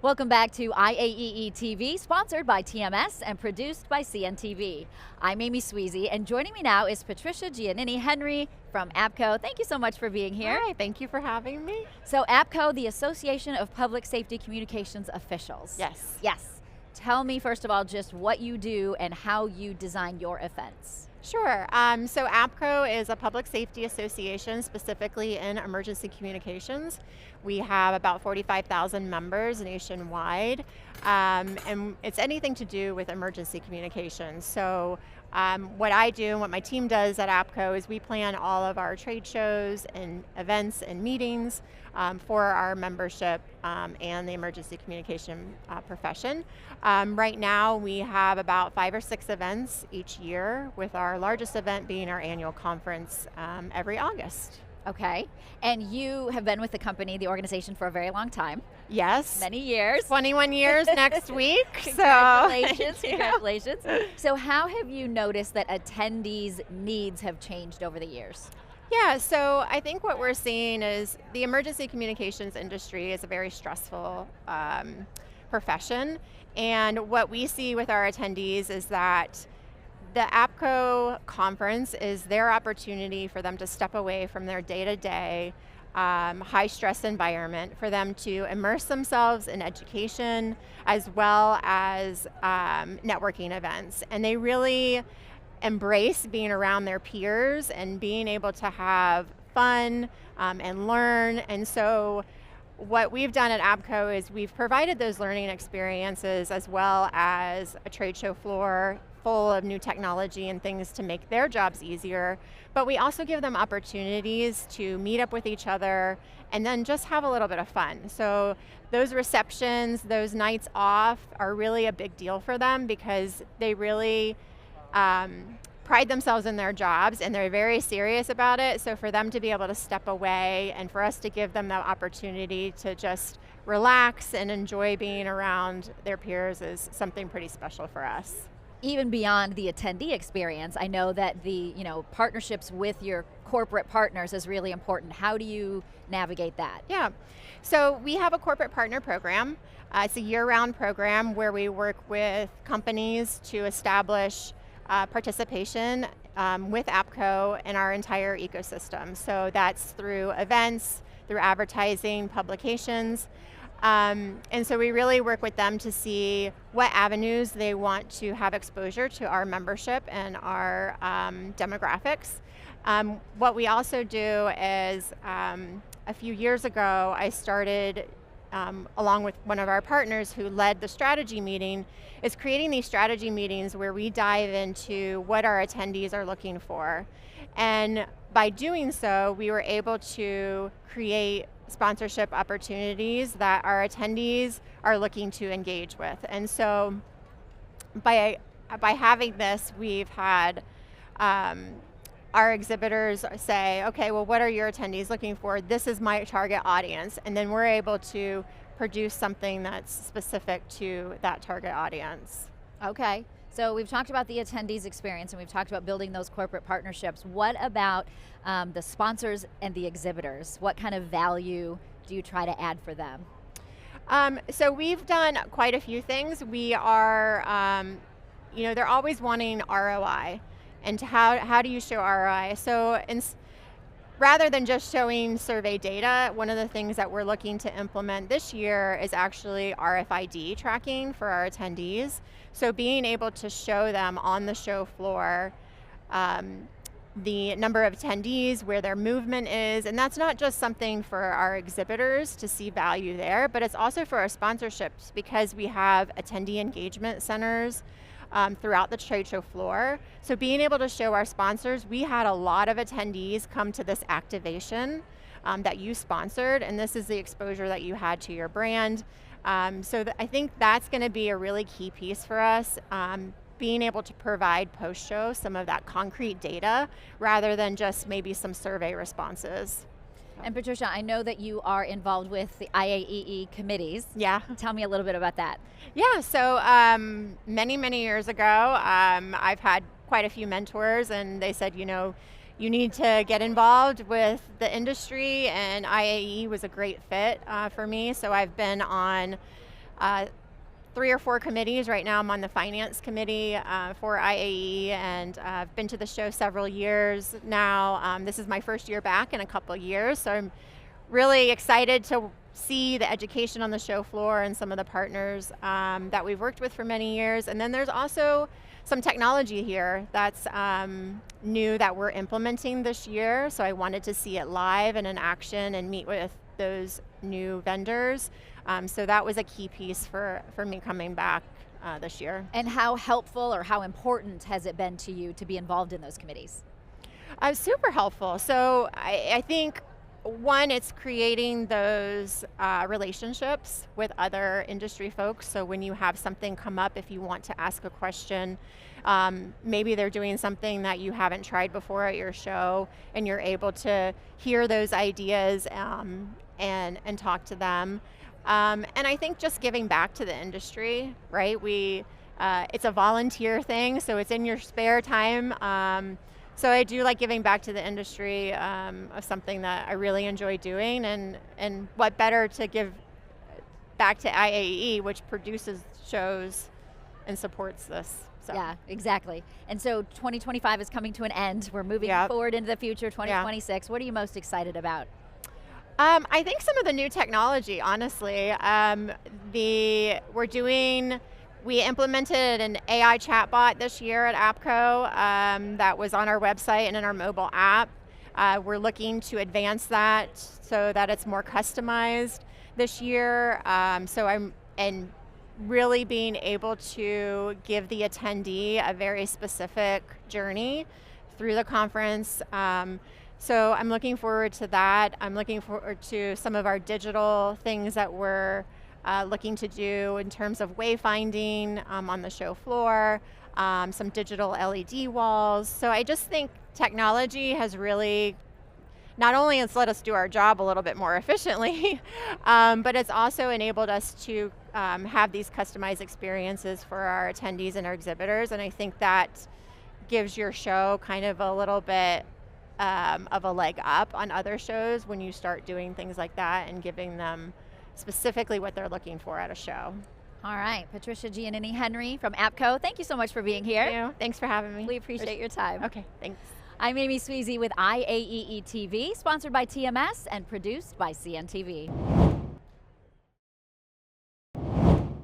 Welcome back to IAEE TV, sponsored by TMS and produced by CNTV. I'm Amy Sweezy, and joining me now is Patricia Giannini Henry from APCO. Thank you so much for being here. Hi, thank you for having me. So APCO, the Association of Public Safety Communications Officials. Yes. Yes. Tell me first of all just what you do and how you design your events. Sure. So APCO is a public safety association specifically in emergency communications. We have about 45,000 members nationwide, and it's anything to do with emergency communications. So what I do and what my team does at APCO is we plan all of our trade shows and events and meetings for our membership and the emergency communication profession. Right now we have about 5 or 6 events each year, with our largest event being our annual conference every August. Okay, and you have been with the company, the organization, for a very long time. Yes. Many years. 21 years next week. Congratulations, So, congratulations. So how have you noticed that attendees' needs have changed over the years? Yeah, so I think what we're seeing is the emergency communications industry is a very stressful profession. And what we see with our attendees is that the APCO conference is their opportunity for them to step away from their day-to-day high-stress environment, for them to immerse themselves in education as well as networking events. And they really embrace being around their peers and being able to have fun and learn. And so what we've done at APCO is we've provided those learning experiences as well as a trade show floor full of new technology and things to make their jobs easier, but we also give them opportunities to meet up with each other and then just have a little bit of fun. So those receptions, those nights off are really a big deal for them because they really pride themselves in their jobs and they're very serious about it. So for them to be able to step away and for us to give them the opportunity to just relax and enjoy being around their peers is something pretty special for us. Even beyond the attendee experience, I know that the partnerships with your corporate partners is really important. How do you navigate that? Yeah, so we have a corporate partner program. It's a year-round program where we work with companies to establish participation with APCO in our entire ecosystem. So that's through events, through advertising, publications. And so we really work with them to see what avenues they want to have exposure to our membership and our demographics. What we also do is, a few years ago, I started, along with one of our partners who led the strategy meeting, is creating these strategy meetings where we dive into what our attendees are looking for. And by doing so, we were able to create sponsorship opportunities that our attendees are looking to engage with. And so by having this, we've had our exhibitors say, okay, well, what are your attendees looking for? This is my target audience. And then we're able to produce something that's specific to that target audience. Okay, so we've talked about the attendees experience and we've talked about building those corporate partnerships. What about the sponsors and the exhibitors? What kind of value do you try to add for them? So we've done quite a few things. We are, they're always wanting ROI. And how do you show ROI? So rather than just showing survey data, one of the things that we're looking to implement this year is actually RFID tracking for our attendees. So being able to show them on the show floor the number of attendees, where their movement is, and that's not just something for our exhibitors to see value there, but it's also for our sponsorships because we have attendee engagement centers throughout the trade show floor. So being able to show our sponsors, we had a lot of attendees come to this activation that you sponsored, and this is the exposure that you had to your brand. So I think that's going to be a really key piece for us, being able to provide post-show some of that concrete data rather than just maybe some survey responses. And Patricia, I know that you are involved with the IAEE committees. Yeah. Tell me a little bit about that. Yeah, so many, many years ago, I've had quite a few mentors and they said, you need to get involved with the industry, and IAEE was a great fit for me. So I've been on 3 or 4 committees. Right now I'm on the finance committee for IAEE, and I've been to the show several years now. This is my first year back in a couple years, so I'm really excited to see the education on the show floor and some of the partners that we've worked with for many years. And then there's also some technology here that's new that we're implementing this year, so I wanted to see it live and in action and meet with those new vendors. So that was a key piece for me coming back this year. And how helpful or how important has it been to you to be involved in those committees? Super helpful. So I think, one, it's creating those relationships with other industry folks. So when you have something come up, if you want to ask a question, maybe they're doing something that you haven't tried before at your show, and you're able to hear those ideas and talk to them. And I think just giving back to the industry, right? It's a volunteer thing, so it's in your spare time. So I do like giving back to the industry of something that I really enjoy doing, and what better to give back to IAEE, which produces shows and supports this. So. Yeah, exactly. And so 2025 is coming to an end. We're moving forward into the future, 2026. What are you most excited about? I think some of the new technology, honestly. We implemented an AI chatbot this year at APCO that was on our website and in our mobile app. We're looking to advance that so that it's more customized this year. And really being able to give the attendee a very specific journey through the conference. So I'm looking forward to that. I'm looking forward to some of our digital things that we're looking to do in terms of wayfinding on the show floor, some digital LED walls. So I just think technology has really not only has let us do our job a little bit more efficiently, but it's also enabled us to have these customized experiences for our attendees and our exhibitors. And I think that gives your show kind of a little bit of a leg up on other shows when you start doing things like that and giving them specifically what they're looking for at a show. All right, Patricia Giannini Henry from APCO, thank you so much for being here. Thank you. Thanks for having me. We appreciate your time. Okay, thanks. I'm Amy Sweezy with IAEE TV, sponsored by TMS and produced by CNTV.